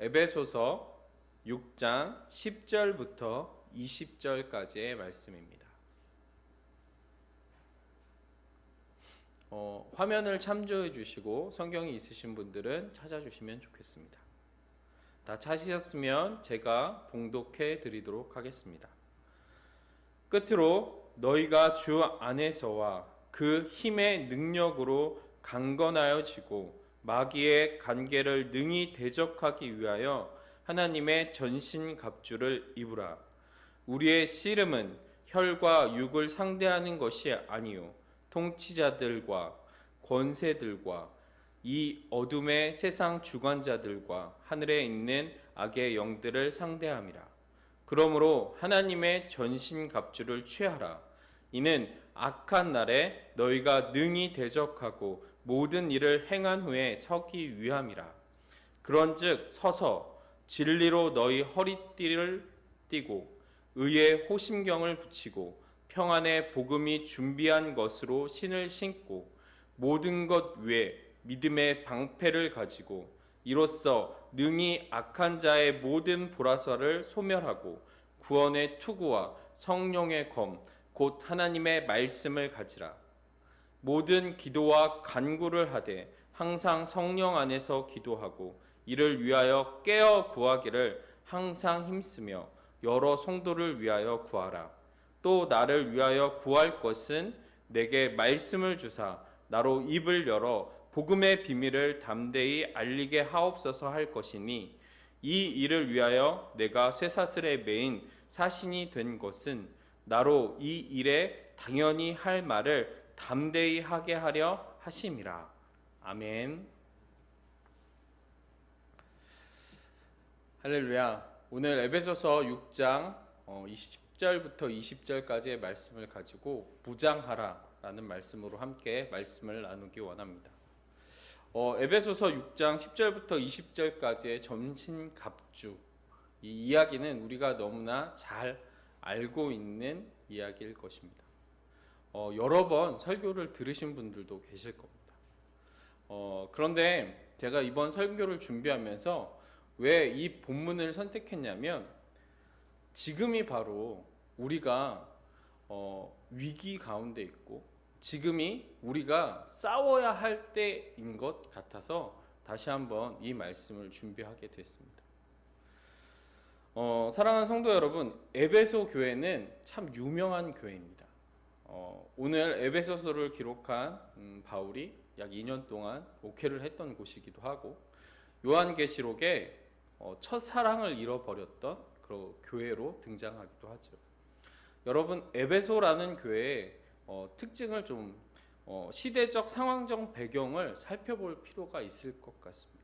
에베소서 6장 10절부터 20절까지의 말씀입니다. 화면을 참조해 주시고 성경이 있으신 분들은 찾아주시면 좋겠습니다. 다 찾으셨으면 제가 봉독해 드리도록 하겠습니다. 끝으로 너희가 주 안에서와 그 힘의 능력으로 강건하여지고 마귀의 관계를 능히 대적하기 위하여 하나님의 전신갑주를 입으라. 우리의 씨름은 혈과 육을 상대하는 것이 아니요 통치자들과 권세들과 이 어둠의 세상 주관자들과 하늘에 있는 악의 영들을 상대함이라. 그러므로 하나님의 전신갑주를 취하라. 이는 악한 날에 너희가 능히 대적하고 모든 일을 행한 후에 서기 위함이라. 그런즉 서서 진리로 너희 허리띠를 띠고 의의 호심경을 붙이고 평안의 복음이 준비한 것으로 신을 신고 모든 것 위에 믿음의 방패를 가지고 이로써 능히 악한 자의 모든 불화살을 소멸하고 구원의 투구와 성령의 검 곧 하나님의 말씀을 가지라. 모든 기도와 간구를 하되 항상 성령 안에서 기도하고 이를 위하여 깨어 구하기를 항상 힘쓰며 여러 성도를 위하여 구하라. 또 나를 위하여 구할 것은 내게 말씀을 주사 나로 입을 열어 복음의 비밀을 담대히 알리게 하옵소서 할 것이니 이 일을 위하여 내가 쇠사슬에 매인 사신이 된 것은 나로 이 일에 당연히 할 말을 담대히 하게 하려 하심이라. 아멘. 할렐루야. 오늘 에베소서 6장 10절부터 20절까지의 말씀을 가지고 무장하라 라는 말씀으로 함께 말씀을 나누기 원합니다. 에베소서 6장 10절부터 20절까지의 전신갑주, 이 이야기는 우리가 너무나 잘 알고 있는 이야기일 것입니다. 여러 번 설교를 들으신 분들도 계실 겁니다. 그런데 제가 이번 설교를 준비하면서 왜 이 본문을 선택했냐면 지금이 바로 우리가 위기 가운데 있고 지금이 우리가 싸워야 할 때인 것 같아서 다시 한번 이 말씀을 준비하게 됐습니다. 사랑하는 성도 여러분, 에베소 교회는 참 유명한 교회입니다. 오늘 에베소서를 기록한 바울이 약 2년 동안 목회를 했던 곳이기도 하고 요한계시록에 첫사랑을 잃어버렸던 그런 교회로 등장하기도 하죠. 여러분, 에베소라는 교회의 특징을 좀 시대적 상황적 배경을 살펴볼 필요가 있을 것 같습니다.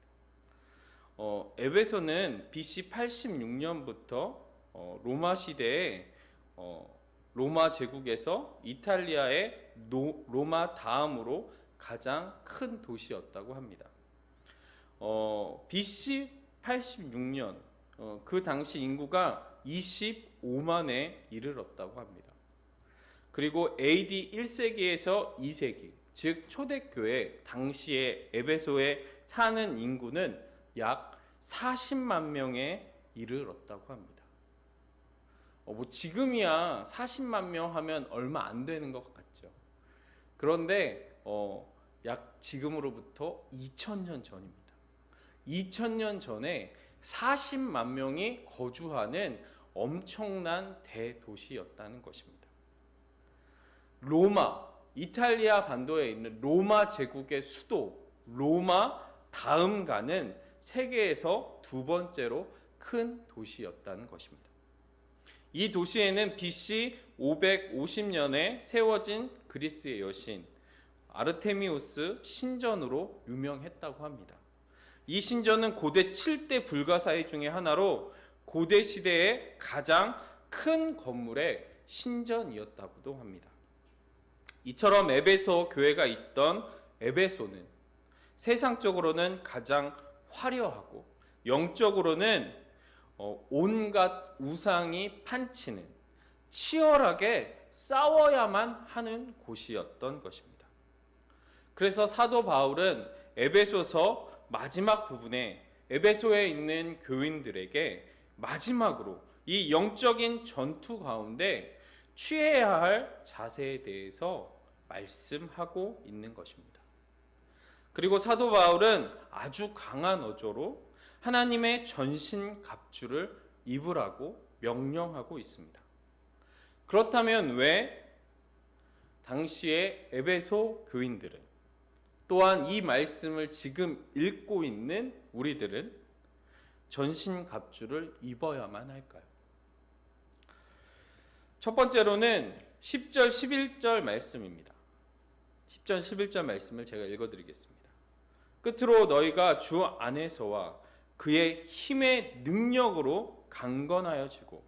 에베소는 BC 86년부터 로마 시대에 로마 제국에서 이탈리아의 로마 다음으로 가장 큰 도시였다고 합니다. BC 86년 그 당시 인구가 25만에 이르렀다고 합니다. 그리고 AD 1세기에서 2세기, 즉 초대교회 당시에 에베소에 사는 인구는 약 40만 명에 이르렀다고 합니다. 지금이야 40만 명 하면 얼마 안 되는 것 같죠. 그런데 약 지금으로부터 2000년 전입니다. 2000년 전에 40만 명이 거주하는 엄청난 대도시였다는 것입니다. 로마, 이탈리아 반도에 있는 로마 제국의 수도 로마 다음가는 세계에서 두 번째로 큰 도시였다는 것입니다. 이 도시에는 BC 550년에 세워진 그리스의 여신 아르테미우스 신전으로 유명했다고 합니다. 이 신전은 고대 7대 불가사의 중에 하나로 고대 시대의 가장 큰 건물의 신전이었다고도 합니다. 이처럼 에베소 교회가 있던 에베소는 세상적으로는 가장 화려하고 영적으로는 온갖 우상이 판치는 치열하게 싸워야만 하는 곳이었던 것입니다. 그래서 사도 바울은 에베소서 마지막 부분에 에베소에 있는 교인들에게 마지막으로 이 영적인 전투 가운데 취해야 할 자세에 대해서 말씀하고 있는 것입니다. 그리고 사도 바울은 아주 강한 어조로 하나님의 전신 갑주를 입으라고 명령하고 있습니다. 그렇다면 왜 당시의 에베소 교인들은, 또한 이 말씀을 지금 읽고 있는 우리들은 전신 갑주를 입어야만 할까요? 첫 번째로는 10절 11절 말씀입니다. 10절 11절 말씀을 제가 읽어드리겠습니다. 끝으로 너희가 주 안에서와 그의 힘의 능력으로 강건하여지고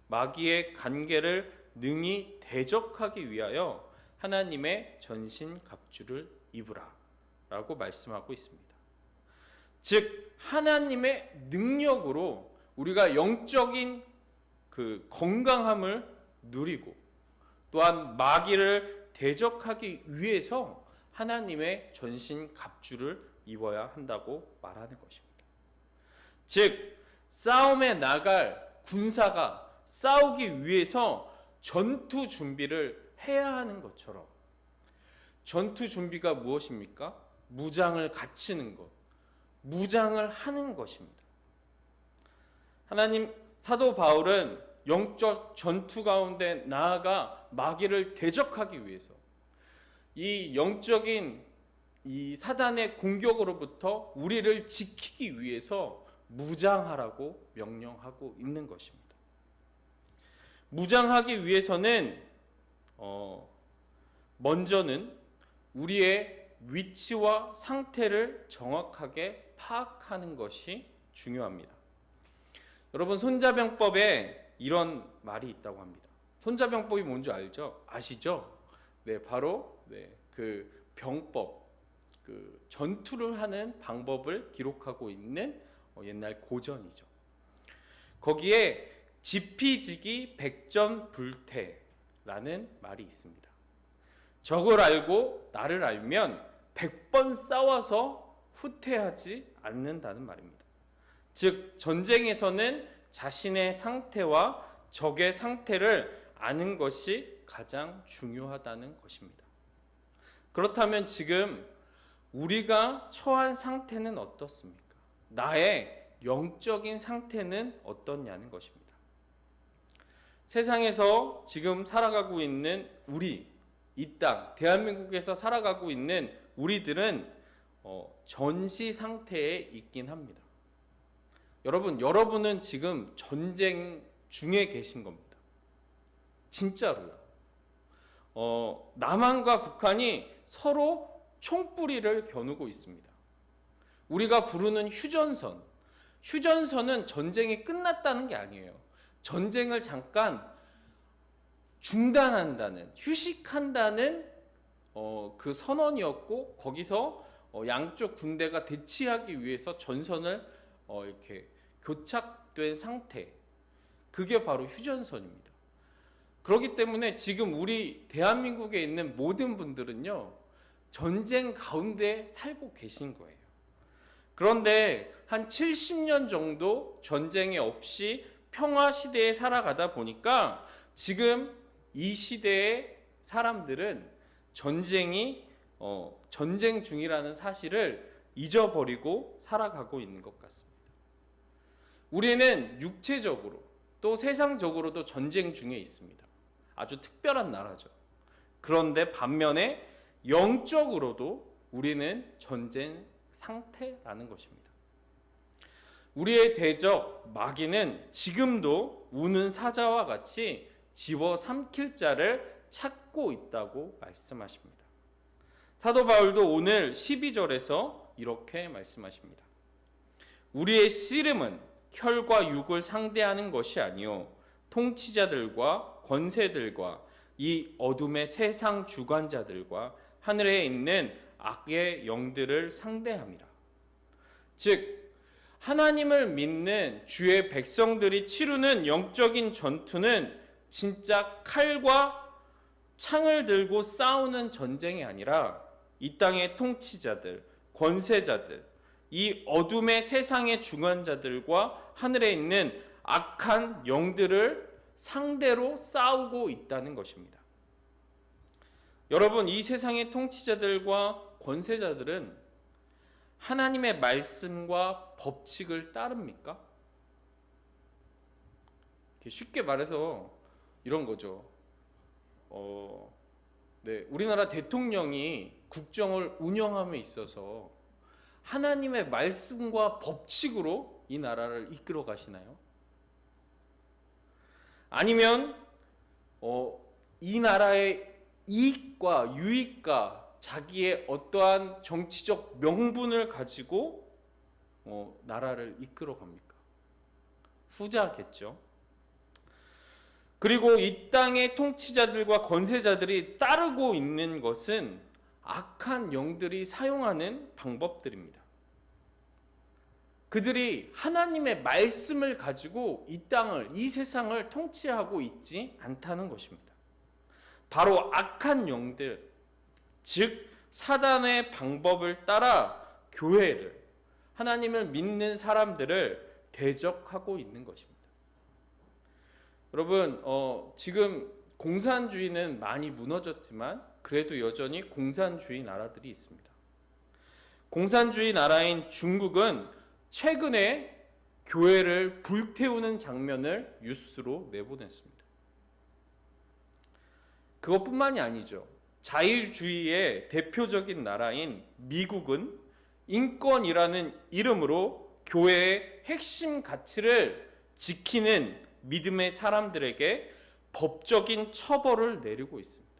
마귀의 관계를 능히 대적하기 위하여 하나님의 전신 갑주를 입으라 라고 말씀하고 있습니다. 즉 하나님의 능력으로 우리가 영적인 그 건강함을 누리고 또한 마귀를 대적하기 위해서 하나님의 전신 갑주를 입어야 한다고 말하는 것입니다. 즉 싸움에 나갈 군사가 싸우기 위해서 전투 준비를 해야 하는 것처럼, 전투 준비가 무엇입니까? 무장을 갖추는 것, 무장을 하는 것입니다. 하나님 사도 바울은 영적 전투 가운데 나아가 마귀를 대적하기 위해서 이 영적인 이 사단의 공격으로부터 우리를 지키기 위해서 무장하라고 명령하고 있는 것입니다. 무장하기 위해서는 먼저는 우리의 위치와 상태를 정확하게 파악하는 것이 중요합니다. 여러분 손자병법에 이런 말이 있다고 합니다. 손자병법이 뭔지 아시죠? 네, 바로 그 병법, 그 전투를 하는 방법을 기록하고 있는 옛날 고전이죠. 거기에 지피지기 백전불태라는 말이 있습니다. 적을 알고 나를 알면 100번 싸워서 후퇴하지 않는다는 말입니다. 즉 전쟁에서는 자신의 상태와 적의 상태를 아는 것이 가장 중요하다는 것입니다. 그렇다면 지금 우리가 처한 상태는 어떻습니까? 나의 영적인 상태는 어떻냐는 것입니다. 세상에서 지금 살아가고 있는 우리, 이 땅, 대한민국에서 살아가고 있는 우리들은 전시 상태에 있긴 합니다. 여러분은 지금 전쟁 중에 계신 겁니다. 진짜로요. 남한과 북한이 서로 총뿌리를 겨누고 있습니다. 우리가 부르는 휴전선은 전쟁이 끝났다는 게 아니에요. 전쟁을 잠깐 중단한다는, 휴식한다는 그 선언이었고, 거기서 양쪽 군대가 대치하기 위해서 전선을 이렇게 교착된 상태, 그게 바로 휴전선입니다. 그렇기 때문에 지금 우리 대한민국에 있는 모든 분들은요, 전쟁 가운데 살고 계신 거예요. 그런데 한 70년 정도 전쟁이 없이 평화 시대에 살아가다 보니까 지금 이 시대의 사람들은 전쟁 중이라는 사실을 잊어버리고 살아가고 있는 것 같습니다. 우리는 육체적으로 또 세상적으로도 전쟁 중에 있습니다. 아주 특별한 나라죠. 그런데 반면에 영적으로도 우리는 전쟁 상태라는 것입니다. 우리의 대적 마귀는 지금도 우는 사자와 같이 집어삼킬 자를 찾고 있다고 말씀하십니다. 사도 바울도 오늘 12절에서 이렇게 말씀하십니다. 우리의 씨름은 혈과 육을 상대하는 것이 아니요 통치자들과 권세들과 이 어둠의 세상 주관자들과 하늘에 있는 악의 영들을 상대함이라. 즉 하나님을 믿는 주의 백성들이 치르는 영적인 전투는 진짜 칼과 창을 들고 싸우는 전쟁이 아니라 이 땅의 통치자들, 권세자들, 이 어둠의 세상의 중환자들과 하늘에 있는 악한 영들을 상대로 싸우고 있다는 것입니다. 여러분, 이 세상의 통치자들과 권세자들은 하나님의 말씀과 법칙을 따릅니까? 쉽게 말해서 이런 거죠. 우리나라 대통령이 국정을 운영함에 있어서 하나님의 말씀과 법칙으로 이 나라를 이끌어 가시나요? 아니면 이 나라의 이익과 유익과 자기의 어떠한 정치적 명분을 가지고 나라를 이끌어 갑니까? 후자겠죠. 그리고 이 땅의 통치자들과 권세자들이 따르고 있는 것은 악한 영들이 사용하는 방법들입니다. 그들이 하나님의 말씀을 가지고 이 땅을, 이 세상을 통치하고 있지 않다는 것입니다. 바로 악한 영들, 즉 사단의 방법을 따라 교회를, 하나님을 믿는 사람들을 대적하고 있는 것입니다. 여러분, 지금 공산주의는 많이 무너졌지만 그래도 여전히 공산주의 나라들이 있습니다. 공산주의 나라인 중국은 최근에 교회를 불태우는 장면을 뉴스로 내보냈습니다. 그것뿐만이 아니죠. 자유주의의 대표적인 나라인 미국은 인권이라는 이름으로 교회의 핵심 가치를 지키는 믿음의 사람들에게 법적인 처벌을 내리고 있습니다.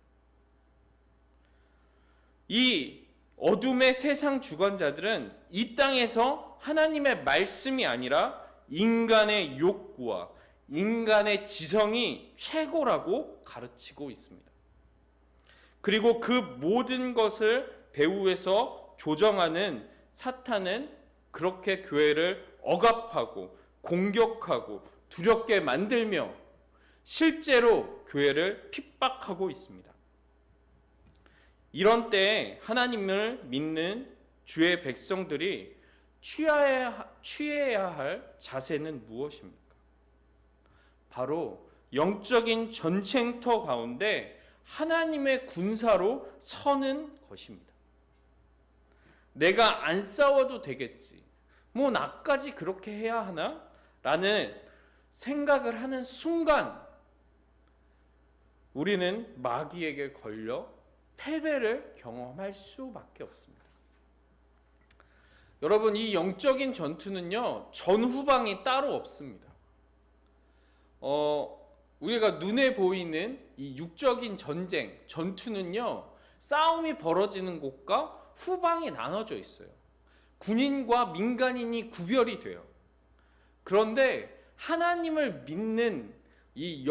이 어둠의 세상 주관자들은 이 땅에서 하나님의 말씀이 아니라 인간의 욕구와 인간의 지성이 최고라고 가르치고 있습니다. 그리고 그 모든 것을 배후에서 조정하는 사탄은 그렇게 교회를 억압하고 공격하고 두렵게 만들며 실제로 교회를 핍박하고 있습니다. 이런 때에 하나님을 믿는 주의 백성들이 취해야 할 자세는 무엇입니까? 바로 영적인 전쟁터 가운데 하나님의 군사로 서는 것입니다. 내가 안 싸워도 되겠지, 뭐 나까지 그렇게 해야 하나? 라는 생각을 하는 순간 우리는 마귀에게 걸려 패배를 경험할 수밖에 없습니다. 여러분, 이 영적인 전투는요, 전후방이 따로 없습니다. 우리가 눈에 보이는 이 육적인 전쟁, 전투는요, 싸움이 벌어지는 곳과 후방이 나눠져 있어요. 군인과 민간인이 구별이 돼요. 그런데 하나님을 믿는 이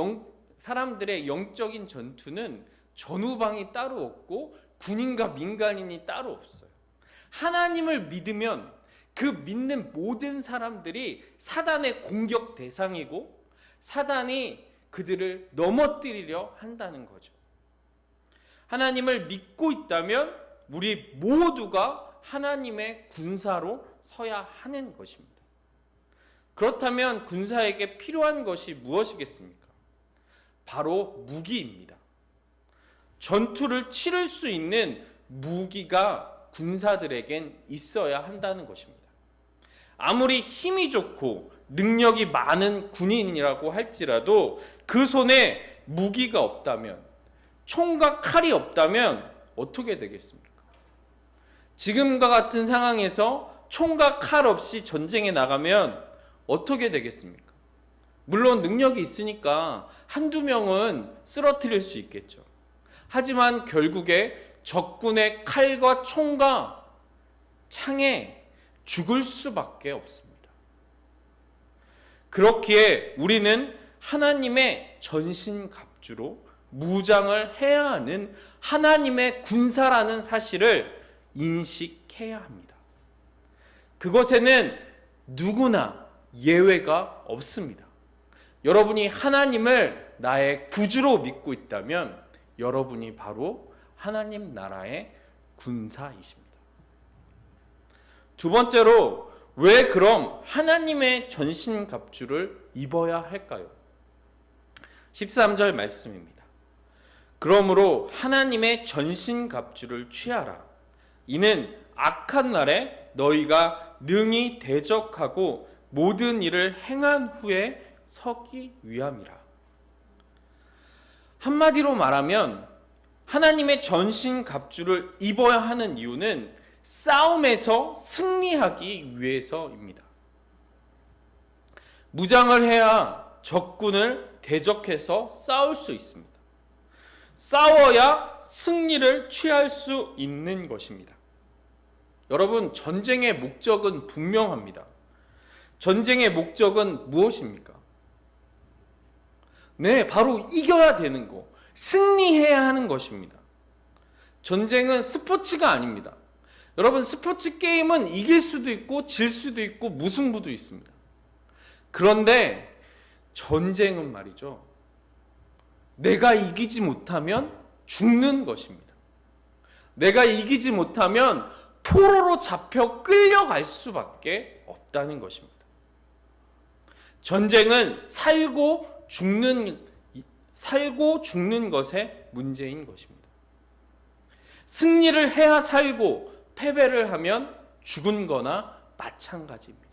사람들의 영적인 전투는 전후방이 따로 없고 군인과 민간인이 따로 없어요. 하나님을 믿으면 그 믿는 모든 사람들이 사단의 공격 대상이고 사단이 그들을 넘어뜨리려 한다는 거죠. 하나님을 믿고 있다면 우리 모두가 하나님의 군사로 서야 하는 것입니다. 그렇다면 군사에게 필요한 것이 무엇이겠습니까? 바로 무기입니다. 전투를 치를 수 있는 무기가 군사들에겐 있어야 한다는 것입니다. 아무리 힘이 좋고 능력이 많은 군인이라고 할지라도 그 손에 무기가 없다면, 총과 칼이 없다면 어떻게 되겠습니까? 지금과 같은 상황에서 총과 칼 없이 전쟁에 나가면 어떻게 되겠습니까? 물론 능력이 있으니까 한두 명은 쓰러뜨릴 수 있겠죠. 하지만 결국에 적군의 칼과 총과 창에 죽을 수밖에 없습니다. 그렇기에 우리는 하나님의 전신갑주로 무장을 해야 하는 하나님의 군사라는 사실을 인식해야 합니다. 그것에는 누구나 예외가 없습니다. 여러분이 하나님을 나의 구주로 믿고 있다면 여러분이 바로 하나님 나라의 군사이십니다. 두 번째로 왜 그럼 하나님의 전신갑주를 입어야 할까요? 13절 말씀입니다. 그러므로 하나님의 전신갑주를 취하라. 이는 악한 날에 너희가 능히 대적하고 모든 일을 행한 후에 서기 위함이라. 한마디로 말하면 하나님의 전신갑주를 입어야 하는 이유는 싸움에서 승리하기 위해서입니다. 무장을 해야 적군을 대적해서 싸울 수 있습니다. 싸워야 승리를 취할 수 있는 것입니다. 여러분, 전쟁의 목적은 분명합니다. 전쟁의 목적은 무엇입니까? 네, 바로 이겨야 되는 거, 승리해야 하는 것입니다. 전쟁은 스포츠가 아닙니다. 여러분, 스포츠 게임은 이길 수도 있고 질 수도 있고 무승부도 있습니다. 그런데 전쟁은 말이죠, 내가 이기지 못하면 죽는 것입니다. 내가 이기지 못하면 포로로 잡혀 끌려갈 수밖에 없다는 것입니다. 전쟁은 살고 죽는 것의 문제인 것입니다. 승리를 해야 살고 패배를 하면 죽은 거나 마찬가지입니다.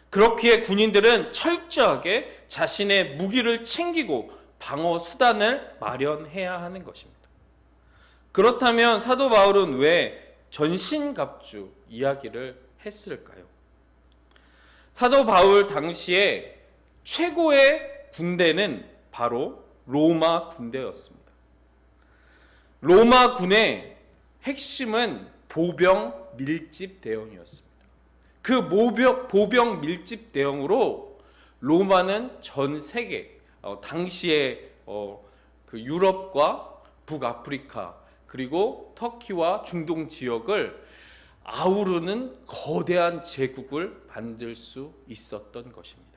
그렇기에 군인들은 철저하게 자신의 무기를 챙기고 방어 수단을 마련해야 하는 것입니다. 그렇다면 사도 바울은 왜 전신갑주 이야기를 했을까요? 사도 바울 당시에 최고의 군대는 바로 로마 군대였습니다. 로마 군의 핵심은 보병 밀집 대응이었습니다. 그 보병 밀집 대응으로 로마는 전 세계, 당시에 그 유럽과 북아프리카 그리고 터키와 중동 지역을 아우르는 거대한 제국을 만들 수 있었던 것입니다.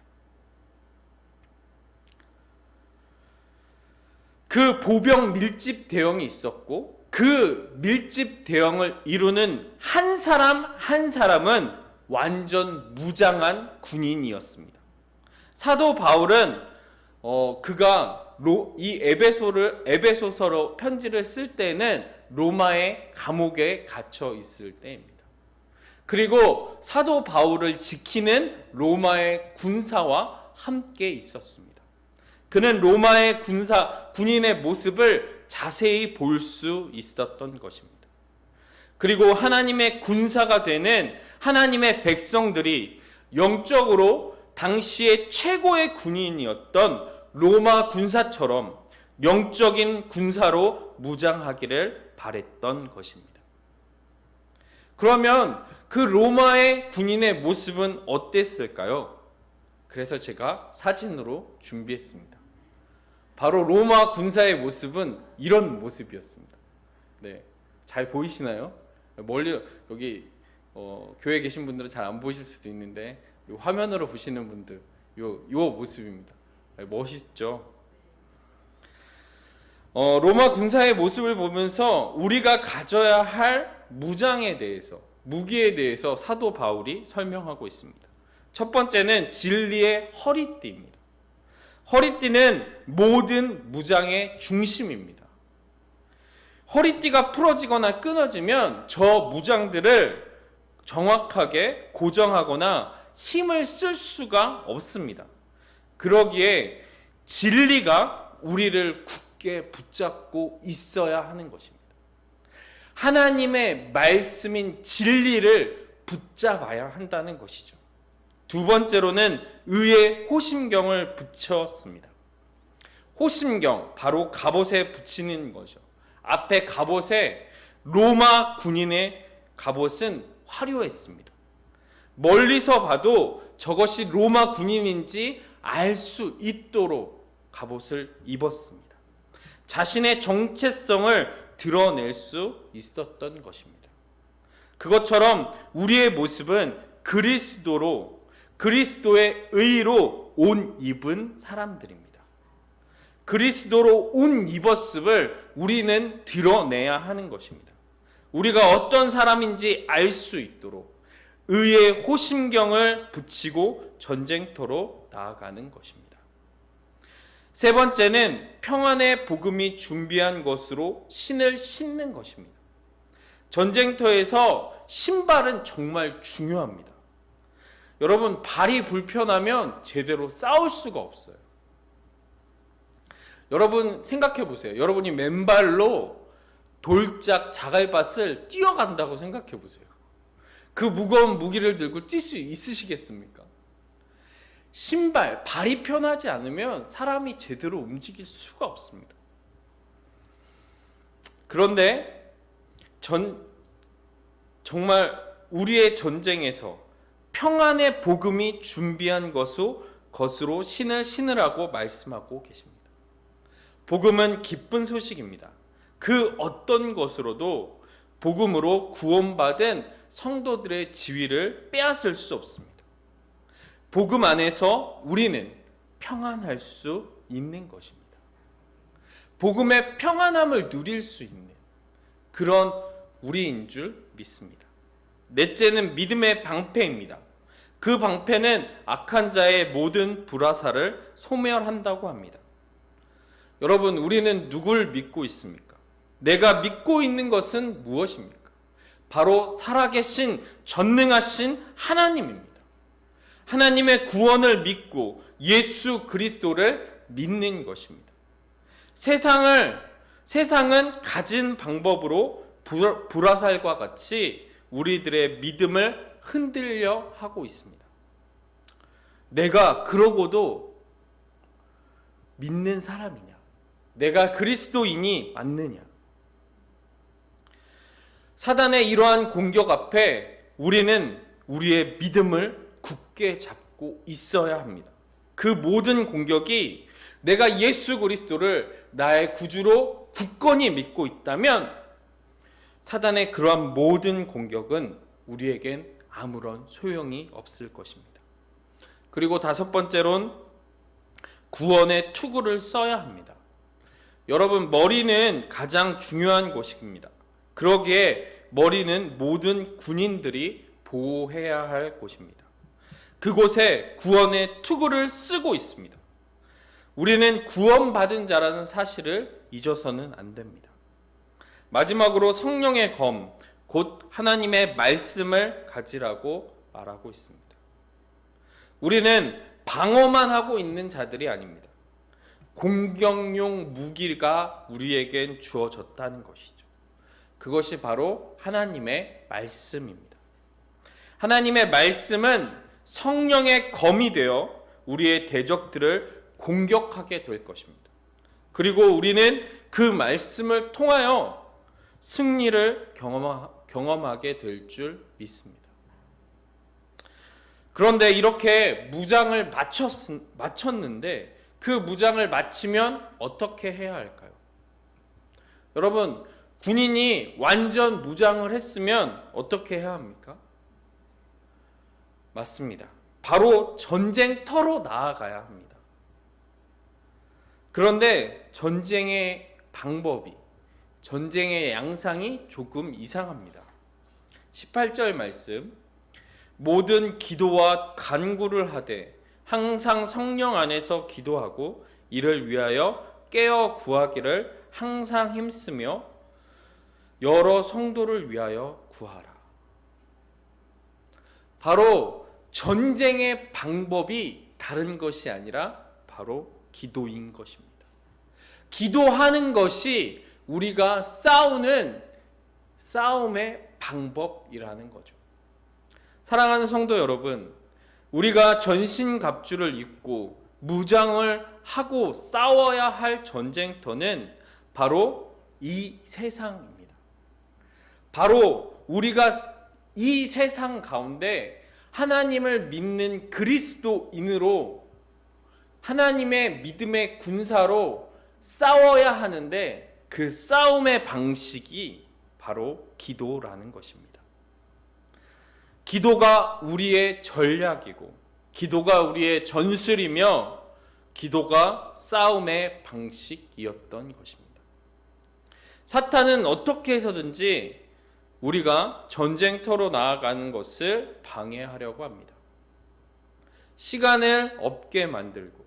그 보병 밀집 대응이 있었고, 그 밀집 대응을 이루는 한 사람 한 사람은 완전 무장한 군인이었습니다. 사도 바울은 그가 이 에베소서로 편지를 쓸 때는 로마의 감옥에 갇혀 있을 때입니다. 그리고 사도 바울을 지키는 로마의 군사와 함께 있었습니다. 그는 로마의 군인의 모습을 자세히 볼 수 있었던 것입니다. 그리고 하나님의 군사가 되는 하나님의 백성들이 영적으로 당시의 최고의 군인이었던 로마 군사처럼 영적인 군사로 무장하기를 바랬던 것입니다. 그러면 그 로마의 군인의 모습은 어땠을까요? 그래서 제가 사진으로 준비했습니다. 바로 로마 군사의 모습은 이런 모습이었습니다. 네, 잘 보이시나요? 멀리 여기 교회에 계신 분들은 잘 안 보이실 수도 있는데 화면으로 보시는 분들 요 모습입니다. 멋있죠? 로마 군사의 모습을 보면서 우리가 가져야 할 무장에 대해서, 무기에 대해서 사도 바울이 설명하고 있습니다. 첫 번째는 진리의 허리띠입니다. 허리띠는 모든 무장의 중심입니다. 허리띠가 풀어지거나 끊어지면 저 무장들을 정확하게 고정하거나 힘을 쓸 수가 없습니다. 그러기에 진리가 우리를 굳게 붙잡고 있어야 하는 것입니다. 하나님의 말씀인 진리를 붙잡아야 한다는 것이죠. 두 번째로는 의의 호심경을 붙였습니다. 호심경, 바로 갑옷에 붙이는 거죠. 앞에 갑옷에 로마 군인의 갑옷은 화려했습니다. 멀리서 봐도 저것이 로마 군인인지 알 수 있도록 갑옷을 입었습니다. 자신의 정체성을 드러낼 수 있었던 것입니다. 그것처럼 우리의 모습은 그리스도의 의로 옷 입은 사람들입니다. 그리스도로 옷 입었음을 우리는 드러내야 하는 것입니다. 우리가 어떤 사람인지 알 수 있도록 의의 호심경을 붙이고 전쟁터로 나아가는 것입니다. 세 번째는 평안의 복음이 준비한 것으로 신을 신는 것입니다. 전쟁터에서 신발은 정말 중요합니다. 여러분, 발이 불편하면 제대로 싸울 수가 없어요. 여러분 생각해 보세요. 여러분이 맨발로 돌짝 자갈밭을 뛰어간다고 생각해 보세요. 그 무거운 무기를 들고 뛸 수 있으시겠습니까? 신발, 발이 편하지 않으면 사람이 제대로 움직일 수가 없습니다. 그런데 정말 우리의 전쟁에서 평안의 복음이 준비한 것으로 신을 신으라고 말씀하고 계십니다. 복음은 기쁜 소식입니다. 그 어떤 것으로도 복음으로 구원받은 성도들의 지위를 빼앗을 수 없습니다. 복음 안에서 우리는 평안할 수 있는 것입니다. 복음의 평안함을 누릴 수 있는 그런 우리인 줄 믿습니다. 넷째는 믿음의 방패입니다. 그 방패는 악한 자의 모든 불화살을 소멸한다고 합니다. 여러분, 우리는 누굴 믿고 있습니까? 내가 믿고 있는 것은 무엇입니까? 바로 살아계신 전능하신 하나님입니다. 하나님의 구원을 믿고 예수 그리스도를 믿는 것입니다. 세상은 가진 방법으로 불화살과 같이 우리들의 믿음을 흔들려 하고 있습니다. 내가 그러고도 믿는 사람이냐? 내가 그리스도인이 맞느냐? 사단의 이러한 공격 앞에 우리는 우리의 믿음을 굳게 잡고 있어야 합니다. 그 모든 공격이 내가 예수 그리스도를 나의 구주로 굳건히 믿고 있다면 사단의 그러한 모든 공격은 우리에겐 아무런 소용이 없을 것입니다. 그리고 다섯 번째로는 구원의 투구를 써야 합니다. 여러분, 머리는 가장 중요한 곳입니다. 그러기에 머리는 모든 군인들이 보호해야 할 곳입니다. 그곳에 구원의 투구를 쓰고 있습니다. 우리는 구원받은 자라는 사실을 잊어서는 안 됩니다. 마지막으로 성령의 검, 곧 하나님의 말씀을 가지라고 말하고 있습니다. 우리는 방어만 하고 있는 자들이 아닙니다. 공격용 무기가 우리에겐 주어졌다는 것이죠. 그것이 바로 하나님의 말씀입니다. 하나님의 말씀은 성령의 검이 되어 우리의 대적들을 공격하게 될 것입니다. 그리고 우리는 그 말씀을 통하여 승리를 경험하게 될 줄 믿습니다. 그런데 이렇게 무장을 마쳤는데 그 무장을 마치면 어떻게 해야 할까요? 여러분, 군인이 완전 무장을 했으면 어떻게 해야 합니까? 맞습니다. 바로 전쟁터로 나아가야 합니다. 그런데 전쟁의 방법이, 전쟁의 양상이 조금 이상합니다. 18절 말씀, 모든 기도와 간구를 하되 항상 성령 안에서 기도하고 이를 위하여 깨어 구하기를 항상 힘쓰며 여러 성도를 위하여 구하라. 바로 전쟁의 방법이 다른 것이 아니라 바로 기도인 것입니다. 기도하는 것이 우리가 싸우는 싸움의 방법이라는 거죠. 사랑하는 성도 여러분, 우리가 전신갑주를 입고 무장을 하고 싸워야 할 전쟁터는 바로 이 세상입니다. 바로 우리가 이 세상 가운데 하나님을 믿는 그리스도인으로 하나님의 믿음의 군사로 싸워야 하는데 그 싸움의 방식이 바로 기도라는 것입니다. 기도가 우리의 전략이고 기도가 우리의 전술이며 기도가 싸움의 방식이었던 것입니다. 사탄은 어떻게 해서든지 우리가 전쟁터로 나아가는 것을 방해하려고 합니다. 시간을 없게 만들고,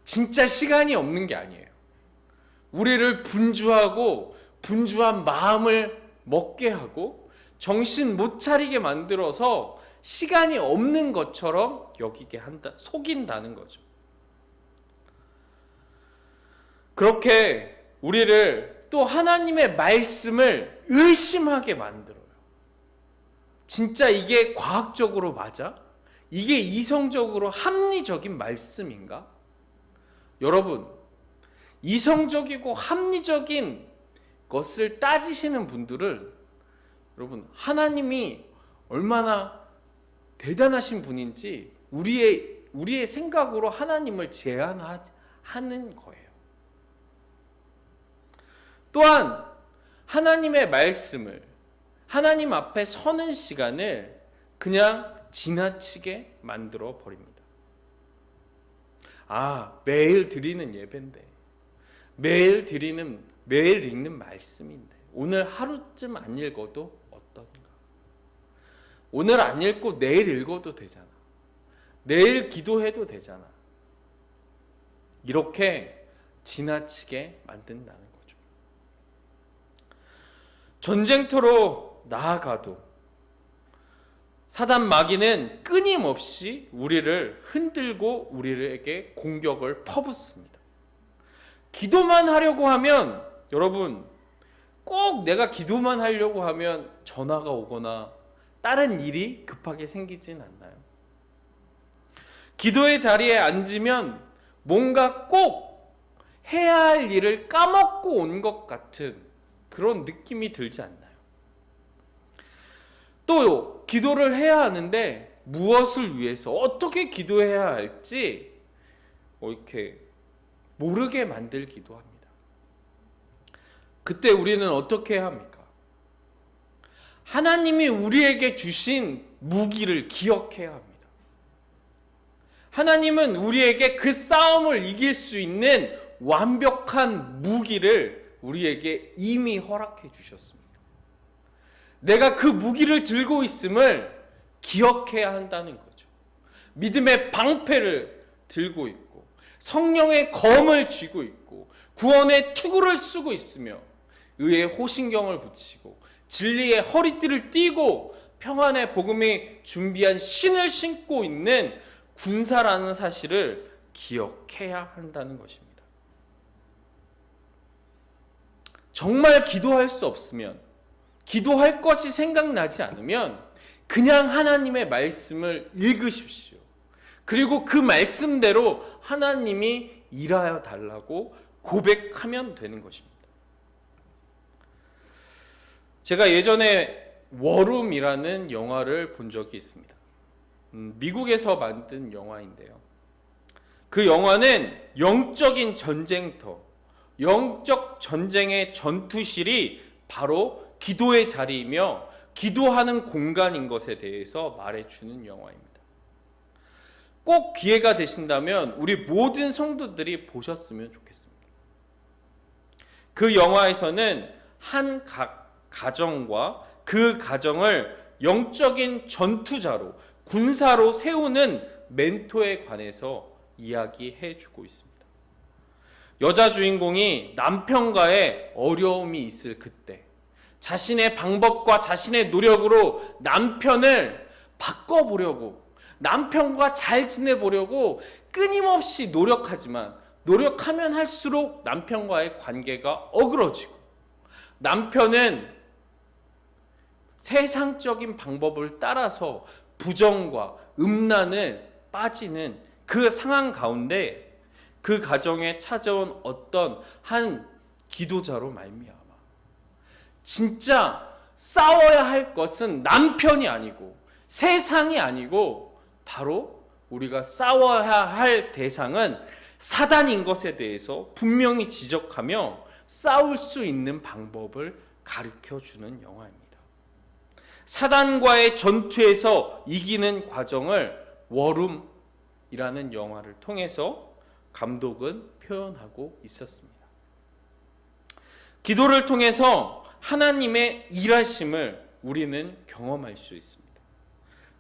진짜 시간이 없는 게 아니에요. 우리를 분주하고 분주한 마음을 먹게 하고 정신 못 차리게 만들어서 시간이 없는 것처럼 여기게 한다, 속인다는 거죠. 그렇게 우리를 또 하나님의 말씀을 의심하게 만들어요. 진짜 이게 과학적으로 맞아? 이게 이성적으로 합리적인 말씀인가? 여러분, 이성적이고 합리적인 것을 따지시는 분들은 여러분, 하나님이 얼마나 대단하신 분인지 우리의 생각으로 하나님을 제한하는 거예요. 또한 하나님의 말씀을, 하나님 앞에 서는 시간을 그냥 지나치게 만들어 버립니다. 매일 드리는 예배인데, 매일 읽는 말씀인데, 오늘 하루쯤 안 읽어도 어떤가? 오늘 안 읽고 내일 읽어도 되잖아. 내일 기도해도 되잖아. 이렇게 지나치게 만든다는 거죠. 전쟁터로 나아가도 사단 마귀는 끊임없이 우리를 흔들고 우리에게 공격을 퍼붓습니다. 기도만 하려고 하면, 여러분, 꼭 내가 기도만 하려고 하면 전화가 오거나 다른 일이 급하게 생기진 않나요? 기도의 자리에 앉으면 뭔가 꼭 해야 할 일을 까먹고 온 것 같은 그런 느낌이 들지 않나요? 또 기도를 해야 하는데 무엇을 위해서 어떻게 기도해야 할지 이렇게 모르게 만들기도 합니다. 그때 우리는 어떻게 해야 합니까? 하나님이 우리에게 주신 무기를 기억해야 합니다. 하나님은 우리에게 그 싸움을 이길 수 있는 완벽한 무기를 우리에게 이미 허락해 주셨습니다. 내가 그 무기를 들고 있음을 기억해야 한다는 거죠. 믿음의 방패를 들고 있고, 성령의 검을 쥐고 있고, 구원의 투구를 쓰고 있으며, 의의 호신경을 붙이고, 진리의 허리띠를 띠고, 평안의 복음이 준비한 신을 신고 있는 군사라는 사실을 기억해야 한다는 것입니다. 정말 기도할 수 없으면, 기도할 것이 생각나지 않으면 그냥 하나님의 말씀을 읽으십시오. 그리고 그 말씀대로 하나님이 일하여 달라고 고백하면 되는 것입니다. 제가 예전에 워룸이라는 영화를 본 적이 있습니다. 미국에서 만든 영화인데요. 그 영화는 영적인 전쟁터, 영적 전쟁의 전투실이 바로 기도의 자리이며 기도하는 공간인 것에 대해서 말해주는 영화입니다. 꼭 기회가 되신다면 우리 모든 성도들이 보셨으면 좋겠습니다. 그 영화에서는 한 가정과 그 가정을 영적인 전투자로, 군사로 세우는 멘토에 관해서 이야기해주고 있습니다. 여자 주인공이 남편과의 어려움이 있을 그때 자신의 방법과 자신의 노력으로 남편을 바꿔보려고, 남편과 잘 지내보려고 끊임없이 노력하지만 노력하면 할수록 남편과의 관계가 어그러지고, 남편은 세상적인 방법을 따라서 부정과 음란을 빠지는 그 상황 가운데 그 가정에 찾아온 어떤 한 기도자로 말미암아 진짜 싸워야 할 것은 남편이 아니고 세상이 아니고 바로 우리가 싸워야 할 대상은 사단인 것에 대해서 분명히 지적하며 싸울 수 있는 방법을 가르쳐주는 영화입니다. 사단과의 전투에서 이기는 과정을 워룸이라는 영화를 통해서 감독은 표현하고 있었습니다. 기도를 통해서 하나님의 일하심을 우리는 경험할 수 있습니다.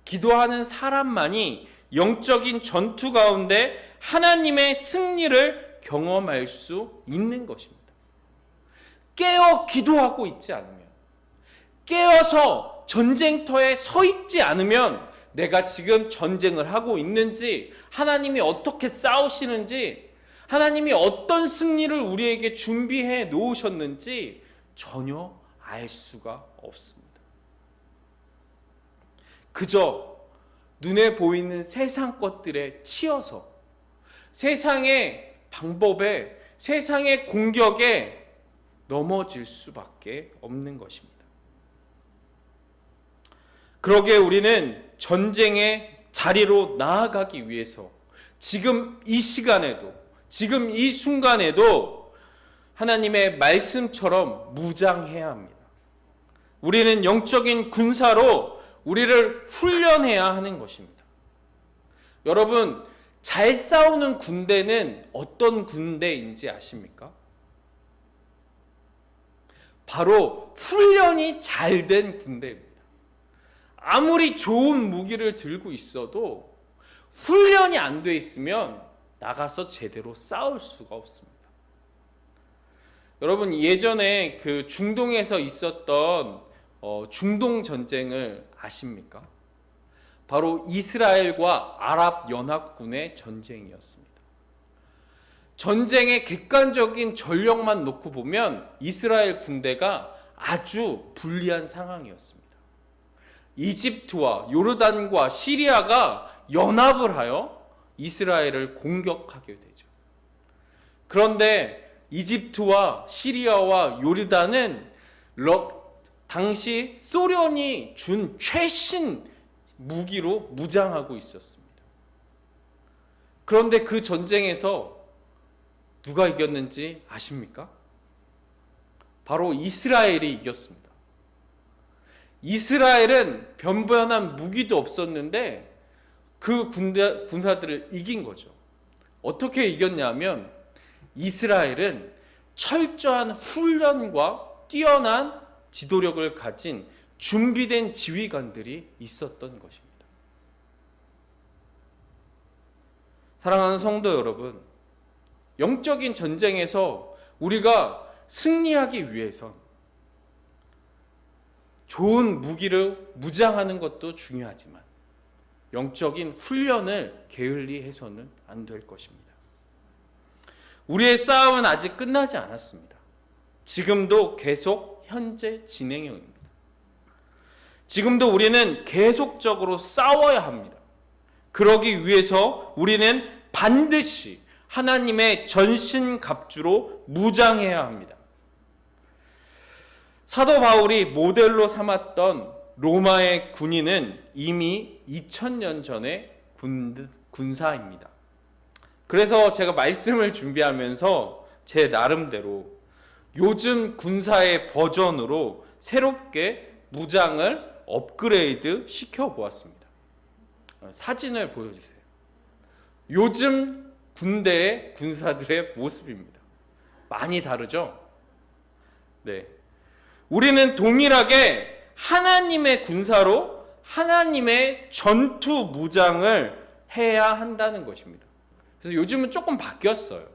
기도하는 사람만이 영적인 전투 가운데 하나님의 승리를 경험할 수 있는 것입니다. 깨어 기도하고 있지 않으면, 깨어서 전쟁터에 서 있지 않으면 내가 지금 전쟁을 하고 있는지, 하나님이 어떻게 싸우시는지, 하나님이 어떤 승리를 우리에게 준비해 놓으셨는지 전혀 알 수가 없습니다. 그저 눈에 보이는 세상 것들에 치여서 세상의 방법에, 세상의 공격에 넘어질 수밖에 없는 것입니다. 그러기에 우리는 전쟁의 자리로 나아가기 위해서 지금 이 시간에도, 지금 이 순간에도 하나님의 말씀처럼 무장해야 합니다. 우리는 영적인 군사로 우리를 훈련해야 하는 것입니다. 여러분, 잘 싸우는 군대는 어떤 군대인지 아십니까? 바로 훈련이 잘 된 군대입니다. 아무리 좋은 무기를 들고 있어도 훈련이 안 돼 있으면 나가서 제대로 싸울 수가 없습니다. 여러분, 예전에 그 중동에서 있었던 중동 전쟁을 아십니까? 바로 이스라엘과 아랍 연합군의 전쟁이었습니다. 전쟁의 객관적인 전력만 놓고 보면 이스라엘 군대가 아주 불리한 상황이었습니다. 이집트와 요르단과 시리아가 연합을 하여 이스라엘을 공격하게 되죠. 그런데 이집트와 시리아와 요르단은 당시 소련이 준 최신 무기로 무장하고 있었습니다. 그런데 그 전쟁에서 누가 이겼는지 아십니까? 바로 이스라엘이 이겼습니다. 이스라엘은 변변한 무기도 없었는데 그 군사들을 이긴 거죠. 어떻게 이겼냐면 이스라엘은 철저한 훈련과 뛰어난 지도력을 가진 준비된 지휘관들이 있었던 것입니다. 사랑하는 성도 여러분, 영적인 전쟁에서 우리가 승리하기 위해선 좋은 무기를 무장하는 것도 중요하지만 영적인 훈련을 게을리 해서는 안 될 것입니다. 우리의 싸움은 아직 끝나지 않았습니다. 지금도 계속 현재 진행형입니다. 지금도 우리는 계속적으로 싸워야 합니다. 그러기 위해서 우리는 반드시 하나님의 전신갑주로 무장해야 합니다. 사도 바울이 모델로 삼았던 로마의 군인은 이미 2000년 전의 군사입니다. 그래서 제가 말씀을 준비하면서 제 나름대로 요즘 군사의 버전으로 새롭게 무장을 업그레이드 시켜보았습니다. 사진을 보여주세요. 요즘 군대의 군사들의 모습입니다. 많이 다르죠? 네. 우리는 동일하게 하나님의 군사로 하나님의 전투 무장을 해야 한다는 것입니다. 그래서 요즘은 조금 바뀌었어요.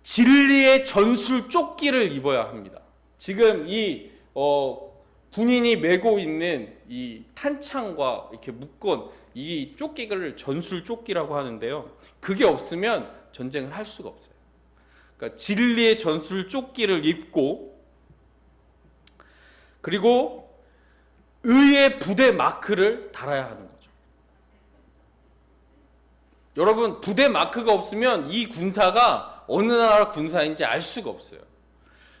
진리의 전술 조끼를 입어야 합니다. 지금 이 군인이 메고 있는 이 탄창과 이렇게 묶은 이 조끼를 전술 조끼라고 하는데요. 그게 없으면 전쟁을 할 수가 없어요. 그러니까 진리의 전술 조끼를 입고, 그리고 의의 부대 마크를 달아야 하는 거죠. 여러분, 부대 마크가 없으면 이 군사가 어느 나라 군사인지 알 수가 없어요.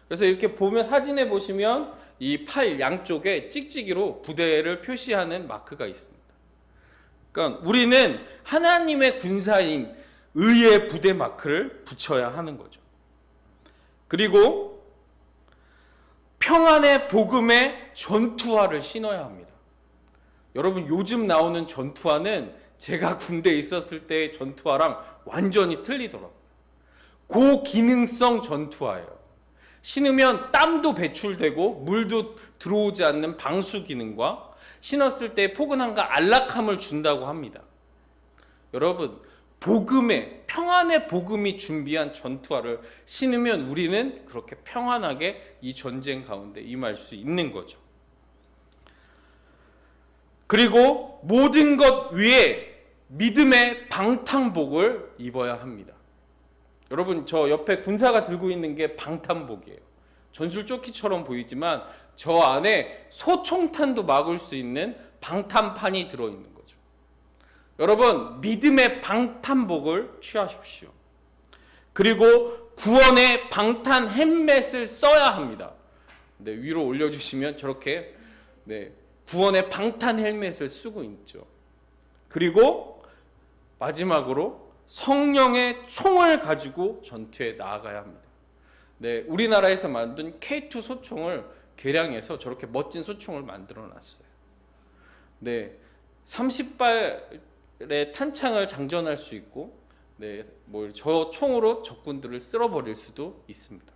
그래서 이렇게 보면, 사진에 보시면 이 팔 양쪽에 찍찍이로 부대를 표시하는 마크가 있습니다. 그러니까 우리는 하나님의 군사인 의의 부대 마크를 붙여야 하는 거죠. 그리고 평안의 복음의 전투화를 신어야 합니다. 여러분, 요즘 나오는 전투화는 제가 군대에 있었을 때의 전투화랑 완전히 틀리더라고요. 고기능성 전투화예요. 신으면 땀도 배출되고 물도 들어오지 않는 방수 기능과 신었을 때 포근함과 안락함을 준다고 합니다. 여러분, 복음의 평안의 복음이 준비한 전투화를 신으면 우리는 그렇게 평안하게 이 전쟁 가운데 임할 수 있는 거죠. 그리고 모든 것 위에 믿음의 방탄복을 입어야 합니다. 여러분, 저 옆에 군사가 들고 있는 게 방탄복이에요. 전술조끼처럼 보이지만 저 안에 소총탄도 막을 수 있는 방탄판이 들어있는 거죠. 여러분, 믿음의 방탄복을 취하십시오. 그리고 구원의 방탄 헬멧을 써야 합니다. 네, 위로 올려주시면 저렇게 구원의 방탄 헬멧을 쓰고 있죠. 그리고 마지막으로 성령의 총을 가지고 전투에 나아가야 합니다. 네, 우리나라에서 만든 K2 소총을 개량해서 저렇게 멋진 소총을 만들어 놨어요. 네, 30발의 탄창을 장전할 수 있고, 저 총으로 적군들을 쓸어버릴 수도 있습니다.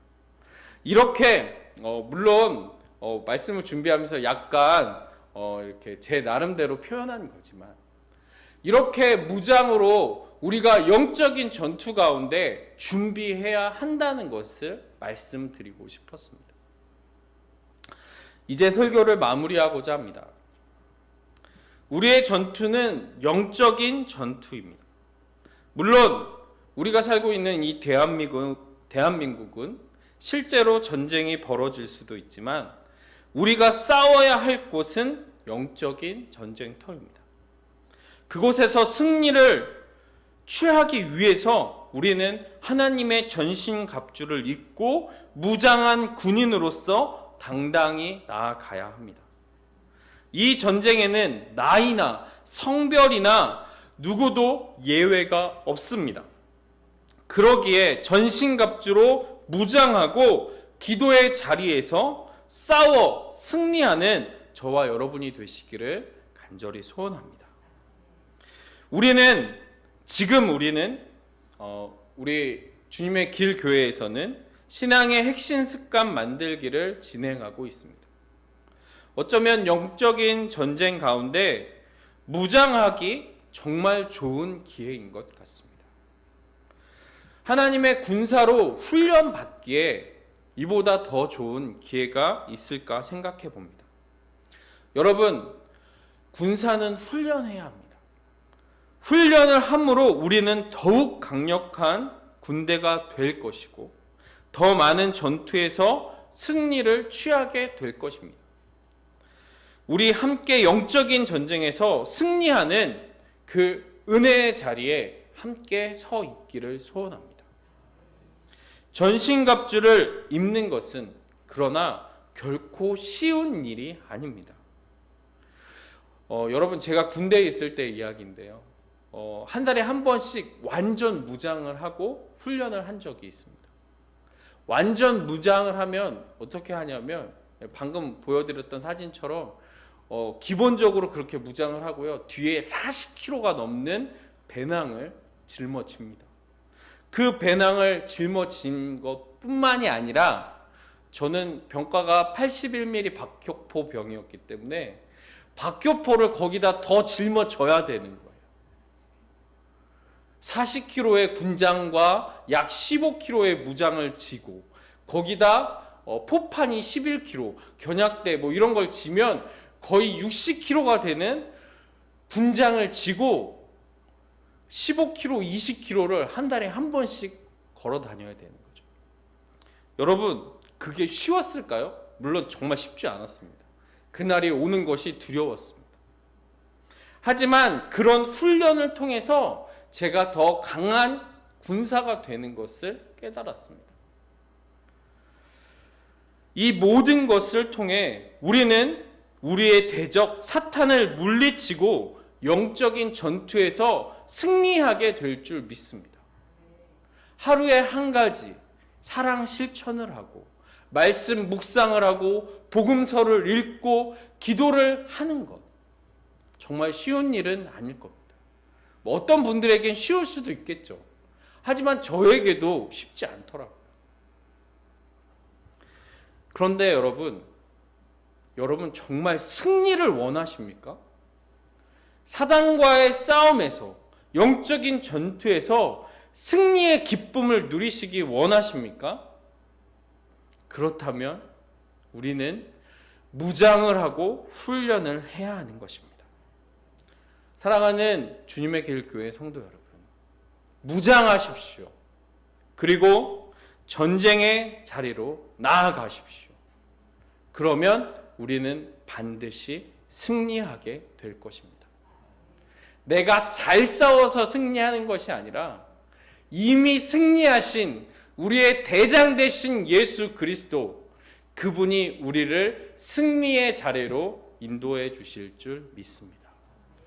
이렇게 물론 말씀을 준비하면서 약간 이렇게 제 나름대로 표현한 거지만, 이렇게 무장으로 우리가 영적인 전투 가운데 준비해야 한다는 것을 말씀드리고 싶었습니다. 이제 설교를 마무리하고자 합니다. 우리의 전투는 영적인 전투입니다. 물론 우리가 살고 있는 이 대한민국은 실제로 전쟁이 벌어질 수도 있지만 우리가 싸워야 할 곳은 영적인 전쟁터입니다. 그곳에서 승리를 취하기 위해서 우리는 하나님의 전신갑주를 입고 무장한 군인으로서 당당히 나아가야 합니다. 이 전쟁에는 나이나 성별이나 누구도 예외가 없습니다. 그러기에 전신갑주로 무장하고 기도의 자리에서 싸워 승리하는 저와 여러분이 되시기를 간절히 소원합니다. 우리는 우리 주님의 길 교회에서는 신앙의 핵심 습관 만들기를 진행하고 있습니다. 어쩌면 영적인 전쟁 가운데 무장하기 정말 좋은 기회인 것 같습니다. 하나님의 군사로 훈련받기에 이보다 더 좋은 기회가 있을까 생각해 봅니다. 여러분, 군사는 훈련해야 합니다. 훈련을 함으로 우리는 더욱 강력한 군대가 될 것이고 더 많은 전투에서 승리를 취하게 될 것입니다. 우리 함께 영적인 전쟁에서 승리하는 그 은혜의 자리에 함께 서 있기를 소원합니다. 전신갑주를 입는 것은 그러나 결코 쉬운 일이 아닙니다. 여러분, 제가 군대에 있을 때 이야기인데요. 한 달에 한 번씩 완전 무장을 하고 훈련을 한 적이 있습니다. 완전 무장을 하면 어떻게 하냐면 방금 보여드렸던 사진처럼 기본적으로 그렇게 무장을 하고요. 뒤에 40kg가 넘는 배낭을 짊어집니다. 그 배낭을 짊어진 것뿐만이 아니라 저는 병과가 81mm 박격포 병이었기 때문에 박격포를 거기다 더 짊어져야 되는 거예요. 40kg의 군장과 약 15kg의 무장을 지고 거기다 포판이 11kg, 견약대 이런 걸 지면 거의 60kg가 되는 군장을 지고 15kg, 20kg를 한 달에 한 번씩 걸어 다녀야 되는 거죠. 여러분, 그게 쉬웠을까요? 물론 정말 쉽지 않았습니다. 그날이 오는 것이 두려웠습니다. 하지만 그런 훈련을 통해서 제가 더 강한 군사가 되는 것을 깨달았습니다. 이 모든 것을 통해 우리는 우리의 대적 사탄을 물리치고 영적인 전투에서 승리하게 될 줄 믿습니다. 하루에 한 가지 사랑 실천을 하고 말씀 묵상을 하고 복음서를 읽고 기도를 하는 것, 정말 쉬운 일은 아닐 겁니다. 어떤 분들에겐 쉬울 수도 있겠죠. 하지만 저에게도 쉽지 않더라고요. 그런데 여러분 정말 승리를 원하십니까? 사단과의 싸움에서, 영적인 전투에서 승리의 기쁨을 누리시기 원하십니까? 그렇다면 우리는 무장을 하고 훈련을 해야 하는 것입니다. 사랑하는 주님의 길 교회 성도 여러분, 무장하십시오. 그리고 전쟁의 자리로 나아가십시오. 그러면 우리는 반드시 승리하게 될 것입니다. 내가 잘 싸워서 승리하는 것이 아니라 이미 승리하신 우리의 대장 되신 예수 그리스도, 그분이 우리를 승리의 자리로 인도해 주실 줄 믿습니다.